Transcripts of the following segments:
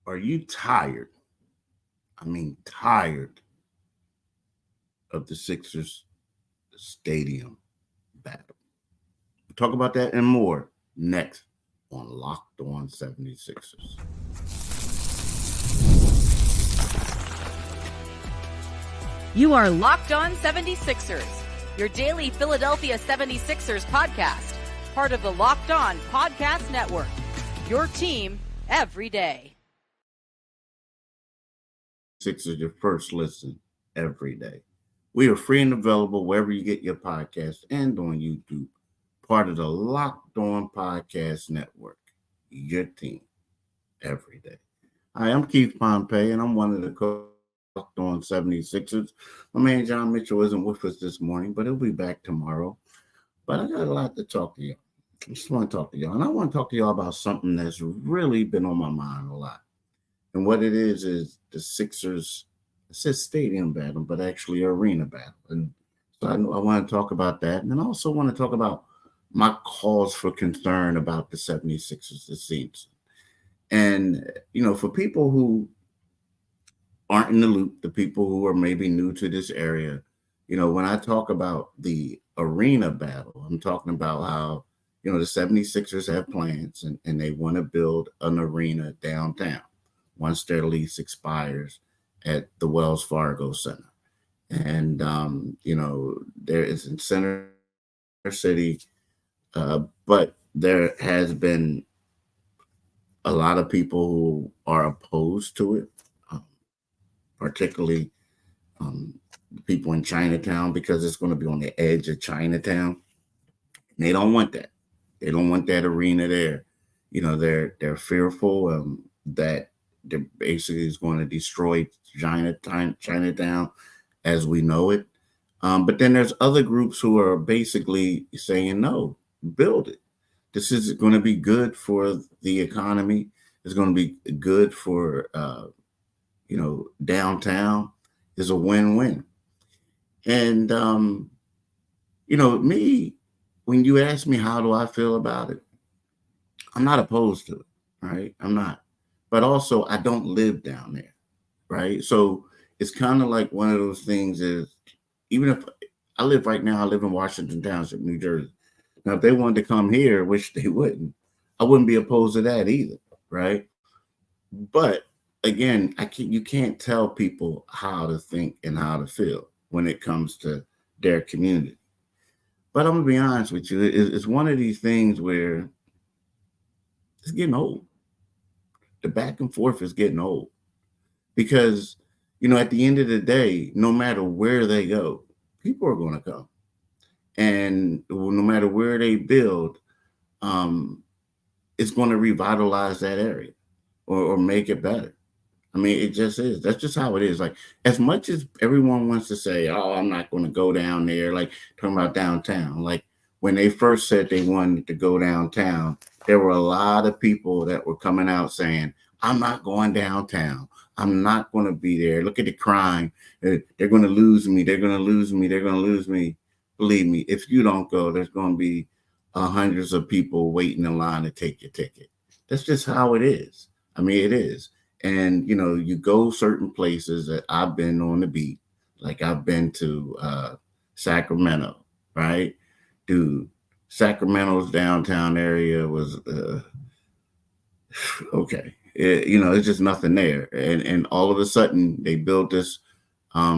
Are you tired? I mean, tired of the Sixers stadium battle. We'll talk about that and more next on Locked On 76ers. You are Locked On 76ers, your daily Philadelphia 76ers podcast, part of the Locked On Podcast Network, your team every day. Sixers, your first listen every day. We are free and available wherever you get your podcast and on YouTube, part of the Locked On Podcast Network, your team every day. Hi, I'm Keith Pompey, and I'm one of the Locked On 76ers. My man John Mitchell isn't with us this morning, but he'll be back tomorrow. But I got a lot to talk to y'all. I just want to talk to y'all, and I want to talk to y'all about something that's really been on my mind a lot. And what it is the Sixers, it says stadium battle, but actually arena battle. And so I want to talk about that. And then I also want to talk about my cause for concern about the 76ers this season. And, for people who aren't in the loop, the people who are maybe new to this area, when I talk about the arena battle, I'm talking about how, the 76ers have plans and they want to build an arena downtown once their lease expires at the Wells Fargo Center. And, there is in Center City, but there has been a lot of people who are opposed to it, particularly people in Chinatown, because it's going to be on the edge of Chinatown. And they don't want that. They don't want that arena there. They're fearful that they're basically is going to destroy Chinatown as we know it. But then there's other groups who are basically saying, no, build it. This is going to be good for the economy. It's going to be good for, downtown. Is a win-win. And, me, when you ask me how do I feel about it, I'm not opposed to it, right? I'm not. But also, I don't live down there, right? So it's kind of like one of those things is, even if I live in Washington Township, New Jersey. Now, if they wanted to come here, which they wouldn't, I wouldn't be opposed to that either, right? But again, you can't tell people how to think and how to feel when it comes to their community. But I'm going to be honest with you. It's one of these things where it's getting old. The back and forth is getting old because, at the end of the day, no matter where they go, people are going to come. And no matter where they build, it's going to revitalize that area or make it better. I mean, it just is. That's just how it is. Like, as much as everyone wants to say, oh, I'm not going to go down there, like talking about downtown. Like, when they first said they wanted to go downtown, there were a lot of people that were coming out saying, I'm not going downtown. I'm not going to be there. Look at the crime. They're going to lose me. They're going to lose me. They're going to lose me. Believe me, if you don't go, there's going to be hundreds of people waiting in line to take your ticket. That's just how it is. I mean, it is. And, you go certain places that I've been on the beat, like I've been to Sacramento, right? Dude, Sacramento's downtown area was, okay. It's just nothing there. And all of a sudden they built this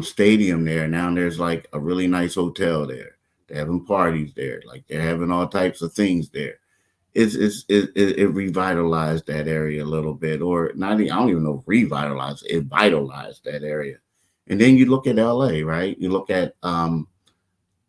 stadium there. Now there's like a really nice hotel there. They're having parties there. Like they're having all types of things there. It revitalized that area a little bit, or not. I don't even know if revitalized. It vitalized that area. And then you look at LA, right? You look at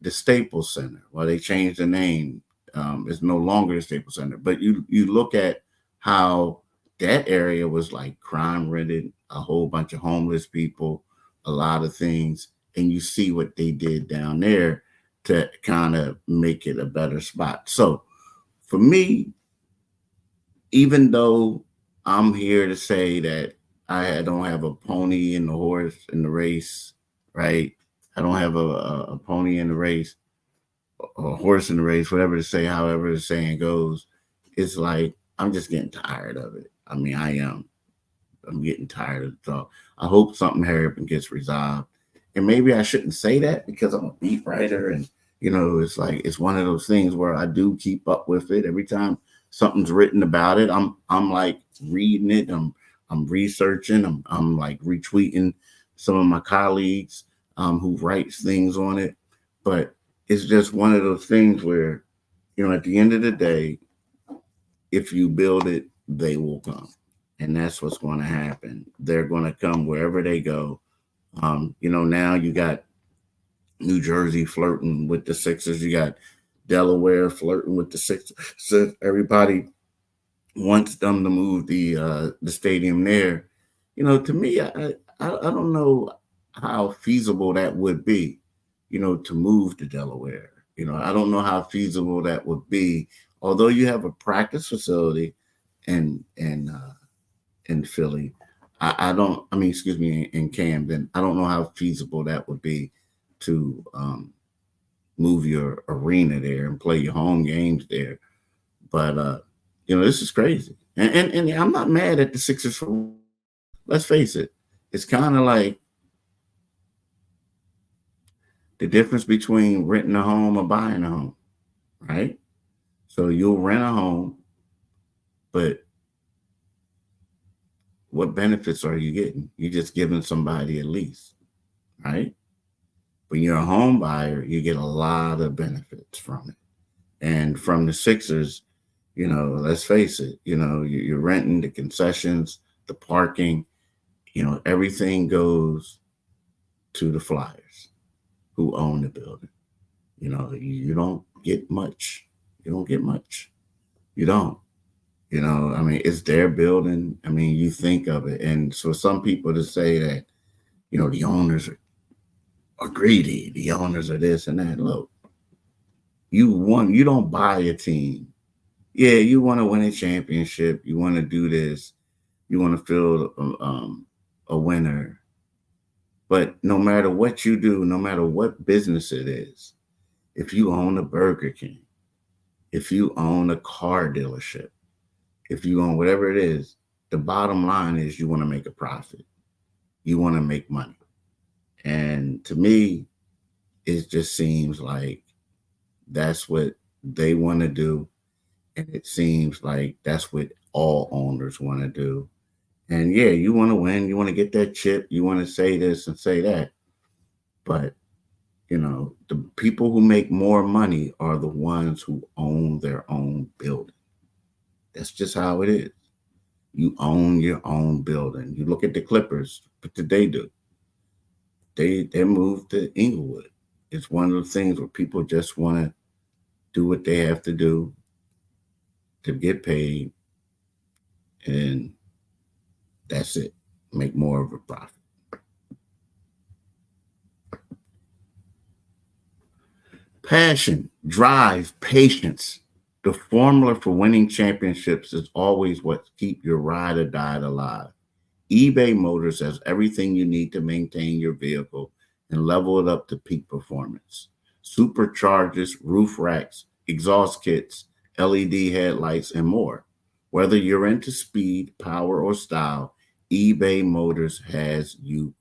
the Staples Center. Well, they changed the name. It's no longer the Staples Center. But you look at how that area was like crime-ridden, a whole bunch of homeless people, a lot of things, and you see what they did down there to kind of make it a better spot. So for me, even though I'm here to say that I don't have a pony in the horse in the race, right? I don't have a pony in the race, or a horse in the race, whatever to say, however the saying goes. It's like I'm just getting tired of it. I mean, I am. I'm getting tired of the talk. I hope something gets resolved. And maybe I shouldn't say that because I'm a beat writer, and it's like it's one of those things where I do keep up with it. Every time something's written about it, I'm like reading it. I'm researching. I'm like retweeting some of my colleagues who writes things on it. But it's just one of those things where, at the end of the day, if you build it, they will come. And that's what's going to happen. They're going to come wherever they go. Now you got New Jersey flirting with the Sixers. You got Delaware flirting with the Sixers. So everybody wants them to move the stadium there. To me, I don't know how feasible that would be, to move to Delaware. I don't know how feasible that would be. Although you have a practice facility in Philly, I don't. I mean, excuse me, in Camden, I don't know how feasible that would be to move your arena there and play your home games there. But this is crazy, and I'm not mad at the Sixers for. Let's face it, it's kind of like the difference between renting a home or buying a home, right? So you'll rent a home, but what benefits are you getting? You're just giving somebody a lease, right? When you're a home buyer, you get a lot of benefits from it. And from the Sixers, let's face it, you're renting the concessions, the parking, everything goes to the Flyers who own the building. You don't get much. You don't get much. You don't. I mean, it's their building. I mean, you think of it. And so some people to say that, the owners are greedy, the owners are this and that. Look, you don't buy a team. Yeah, you want to win a championship. You want to do this. You want to feel a winner. But no matter what you do, no matter what business it is, if you own a Burger King, if you own a car dealership, if you own whatever it is, the bottom line is you want to make a profit. You want to make money. And to me, it just seems like that's what they want to do. And it seems like that's what all owners want to do. And yeah, you want to win. You want to get that chip. You want to say this and say that. But, the people who make more money are the ones who own their own building. That's just how it is. You own your own building. You look at the Clippers. What did they do? They moved to Inglewood. It's one of the things where people just want to do what they have to do to get paid, and that's it. Make more of a profit. Passion, drive, patience. The formula for winning championships is always what keep your ride or die alive. eBay Motors has everything you need to maintain your vehicle and level it up to peak performance. Superchargers, roof racks, exhaust kits, LED headlights, and more. Whether you're into speed, power, or style, eBay Motors has you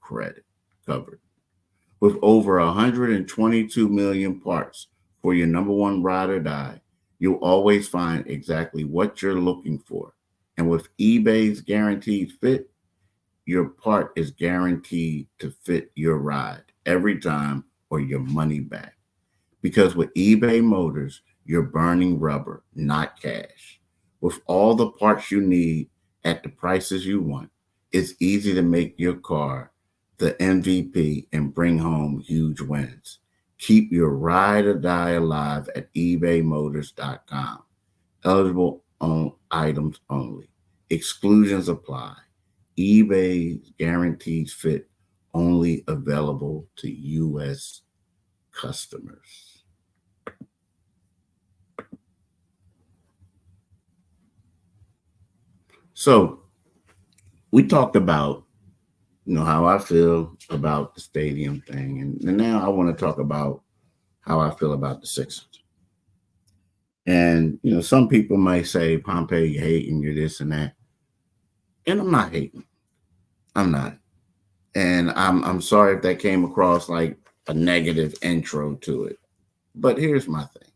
covered. With over 122 million parts for your number one ride or die, you'll always find exactly what you're looking for. And with eBay's guaranteed fit, your part is guaranteed to fit your ride every time or your money back. Because with eBay Motors, you're burning rubber, not cash. With all the parts you need at the prices you want, it's easy to make your car the MVP and bring home huge wins. Keep your ride or die alive at ebaymotors.com. Eligible on items only. Exclusions apply. eBay guarantees fit only available to U.S. customers. So we talked about how I feel about the stadium thing. And now I want to talk about how I feel about the Sixers. And, some people might say, Pompey, you're hating, you're this and that. And I'm not hating. I'm not. And I'm sorry if that came across like a negative intro to it. But here's my thing.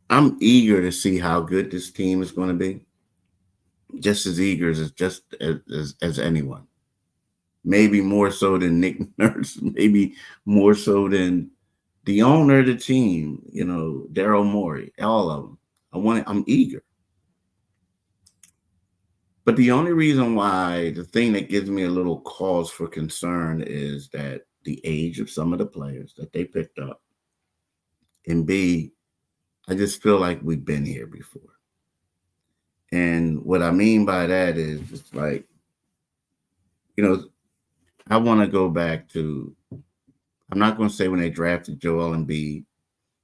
I'm eager to see how good this team is going to be. Just as eager as anyone. Maybe more so than Nick Nurse. Maybe more so than the owner of the team. Daryl Morey. All of them. I'm eager. But the only reason why, the thing that gives me a little cause for concern is that the age of some of the players that they picked up. And B, I just feel like we've been here before. And what I mean by that is it's like, I want to go back to, I'm not going to say when they drafted Joel Embiid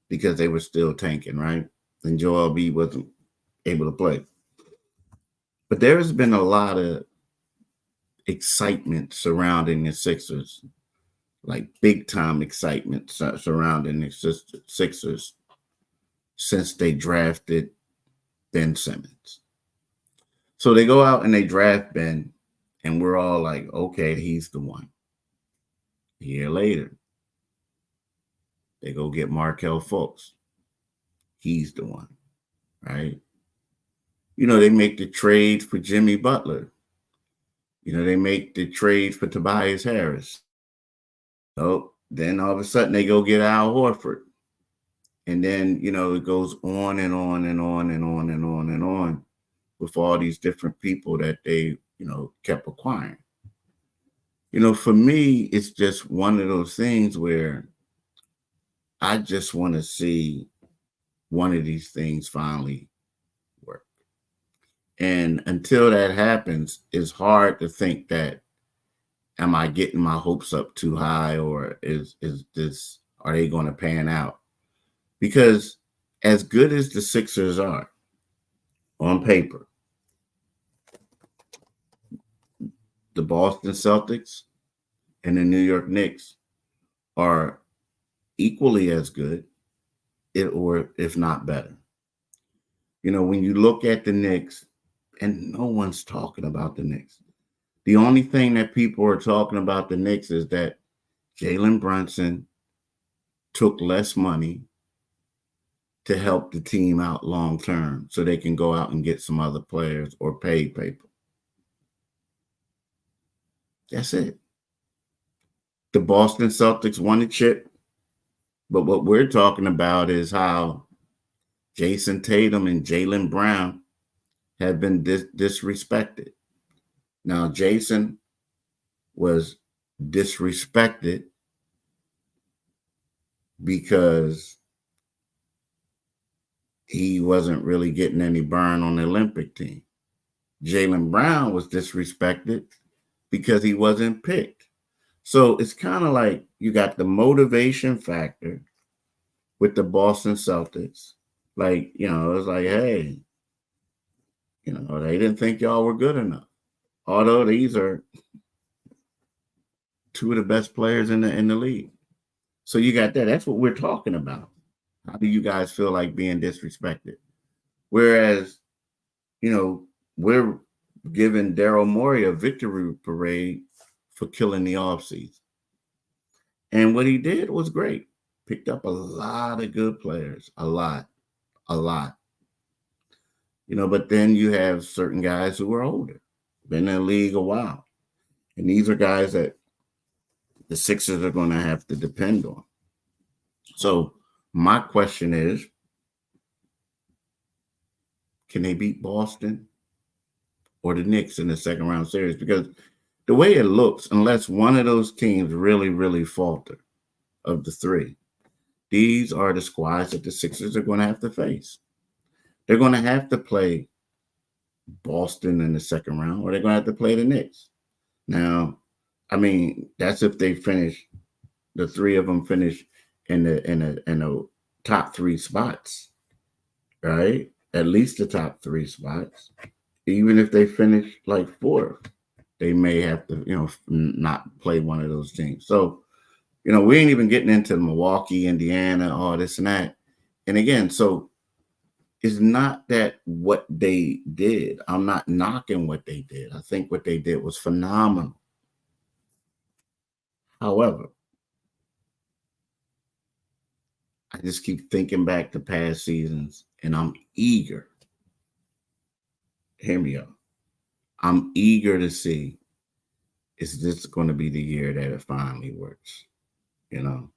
because they were still tanking, right? And Joel Embiid wasn't able to play. But there has been a lot of excitement surrounding the Sixers, like big time excitement surrounding the Sixers since they drafted Ben Simmons. So they go out and they draft Ben, and we're all like, okay, he's the one. A year later, they go get Markelle Fultz. He's the one, right? They make the trade for Jimmy Butler. They make the trade for Tobias Harris. So then all of a sudden they go get Al Horford. And then, it goes on and on and on and on and on and on with all these different people that they, kept acquiring. For me, it's just one of those things where I just want to see one of these things finally work. And until that happens, it's hard to think that, am I getting my hopes up too high, or are they going to pan out? Because as good as the Sixers are on paper, the Boston Celtics and the New York Knicks are equally as good, or if not better. When you look at the Knicks, and no one's talking about the Knicks. The only thing that people are talking about the Knicks is that Jalen Brunson took less money to help the team out long term so they can go out and get some other players or pay people. That's it. The Boston Celtics won a chip, but what we're talking about is how Jason Tatum and Jaylen Brown have been disrespected. Now, Jason was disrespected because he wasn't really getting any burn on the Olympic team. Jaylen Brown was disrespected because he wasn't picked. So it's kind of like you got the motivation factor with the Boston Celtics. Like, it's like, hey, they didn't think y'all were good enough. Although these are two of the best players in the league. So you got that. That's what we're talking about. How do you guys feel like being disrespected? Whereas, we're giving Daryl Morey a victory parade for killing the offseason. And what he did was great. Picked up a lot of good players. A lot. But then you have certain guys who are older, been in the league a while. And these are guys that the Sixers are going to have to depend on. So my question is, can they beat Boston or the Knicks in the second round series? Because the way it looks, unless one of those teams really, really falter of the three, these are the squads that the Sixers are going to have to face. They're going to have to play Boston in the second round, or they're going to have to play the Knicks. Now, that's if they finish, the three of them finish in the top three spots, right? At least the top three spots. Even if they finish like fourth, they may have to, not play one of those teams. So, we ain't even getting into Milwaukee, Indiana, all this and that. And again, so It's not that what they did. I'm not knocking what they did. I think what they did was phenomenal. However, I just keep thinking back to past seasons and I'm eager. Hear me out. I'm eager to see, is this going to be the year that it finally works? You know,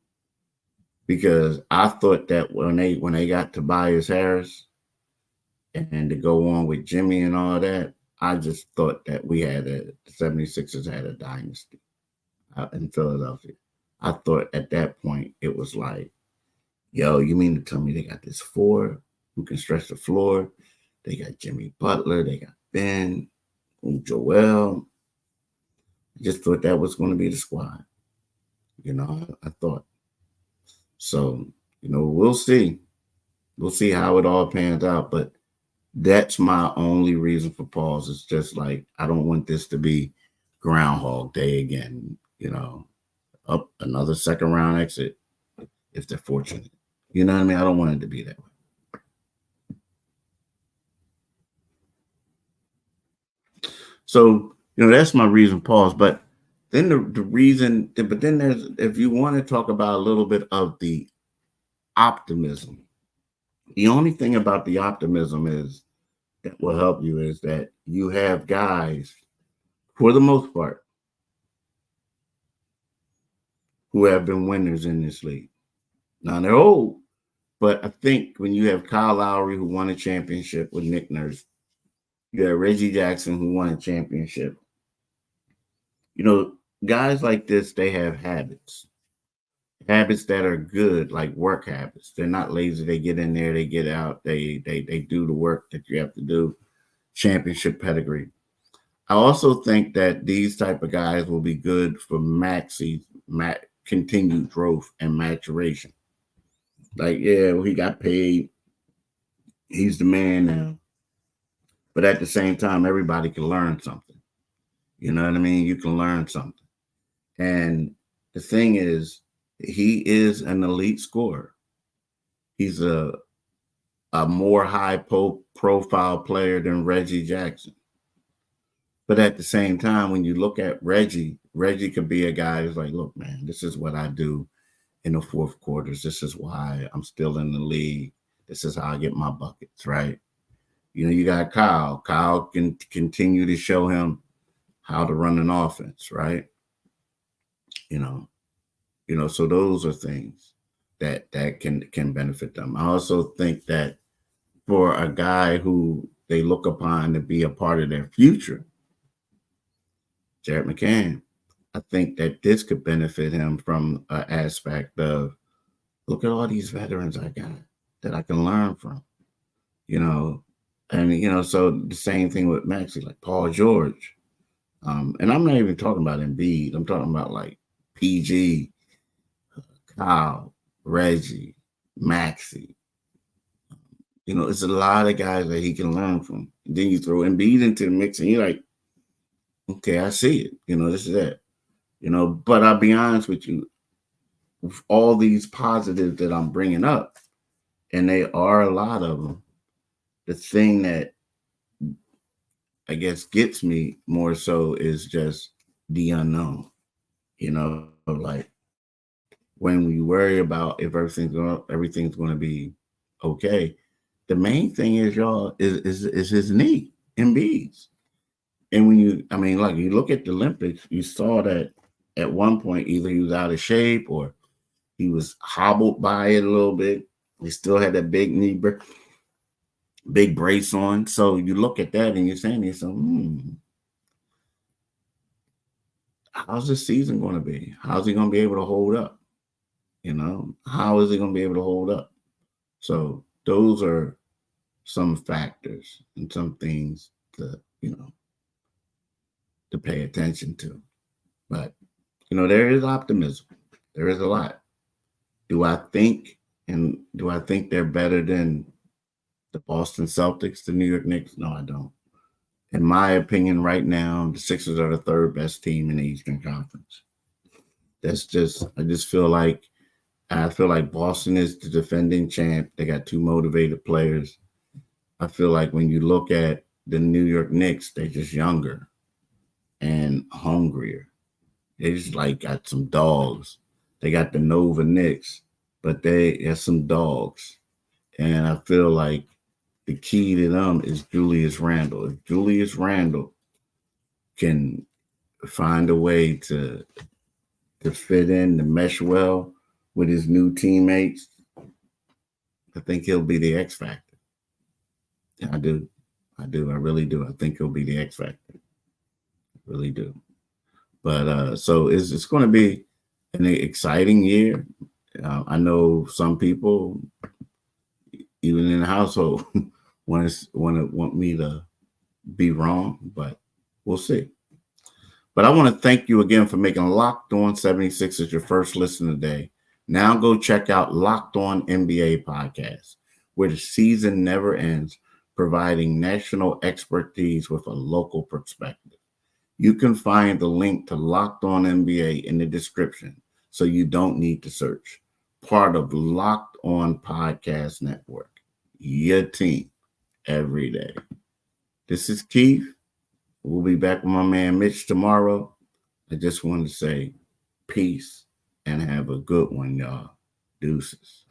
because I thought that when they got Tobias Harris and to go on with Jimmy and all that, I just thought that the 76ers had a dynasty out in Philadelphia. I thought at that point it was like, yo, you mean to tell me they got this four who can stretch the floor? They got Jimmy Butler, they got Ben, Joel. I just thought that was going to be the squad. I thought. So, we'll see. We'll see how it all pans out. But that's my only reason for pause. It's just like, I don't want this to be Groundhog Day again, up another second round exit if they're fortunate. You know what I mean? I don't want it to be that way. So, that's my reason pause. But then the reason, but then there's, if you want to talk about a little bit of the optimism, the only thing about the optimism is that will help you is that you have guys, for the most part, who have been winners in this league. Now they're old, but I think when you have Kyle Lowry, who won a championship with Nick Nurse, you have Reggie Jackson, who won a championship. Guys like this, they have habits that are good, like work habits. They're not lazy. They get in there, they get out, they do the work that you have to do. Championship pedigree. I also think that these type of guys will be good for continued growth and maturation. Like, yeah, well, he got paid. He's the man now. But at the same time, everybody can learn something. You know what I mean? You can learn something. And the thing is, he is an elite scorer. He's a more high profile player than Reggie Jackson. But at the same time, when you look at Reggie could be a guy who's like, look, man, this is what I do in the fourth quarters. This is why I'm still in the league. This is how I get my buckets, right? You got Kyle. Kyle can continue to show him how to run an offense, right? So those are things that can benefit them. I also think that for a guy who they look upon to be a part of their future, Jared McCann, I think that this could benefit him from an aspect of, look at all these veterans I got that I can learn from, and, so the same thing with Maxey, like Paul George. And I'm not even talking about Embiid. I'm talking about like PG, Kyle, Reggie, Maxey. It's a lot of guys that he can learn from. And then you throw Embiid into the mix and you're like, okay, I see it. This is it. But I'll be honest with you, with all these positives that I'm bringing up, and they are a lot of them, the thing that I guess gets me more so is just the unknown. Like when we worry about if everything's going to be okay, the main thing is, y'all, is his knee, Embiid's. And when you look at the Olympics, you saw that at one point either he was out of shape or he was hobbled by it a little bit. He still had that big knee, big brace on. So you look at that and you're saying to yourself, how's this season going to be? How's he going to be able to hold up? How is he going to be able to hold up? So those are some factors and some things to pay attention to. But, there is optimism. There is a lot. Do I think they're better than the Boston Celtics, the New York Knicks? No, I don't. In my opinion, right now, the Sixers are the third best team in the Eastern Conference. I feel like Boston is the defending champ. They got two motivated players. I feel like when you look at the New York Knicks, they're just younger and hungrier. They just like got some dogs. They got the Nova Knicks, but they have some dogs. And I feel like the key to them is Julius Randle. If Julius Randle can find a way to fit in, to mesh well with his new teammates, I think he'll be the X factor. Yeah, I do. I really do. I think he'll be the X factor. I really do. But so it's going to be an exciting year. I know some people, even in the household, want me to be wrong, but we'll see. But I want to thank you again for making Locked On 76ers your first listen today. Now go check out Locked On NBA podcast, where the season never ends, providing national expertise with a local perspective. You can find the link to Locked On NBA in the description, so you don't need to search. Part of Locked On Podcast Network, your team every day. This is Keith. We'll be back with my man Mitch tomorrow. I just want to say peace and have a good one, y'all. Deuces.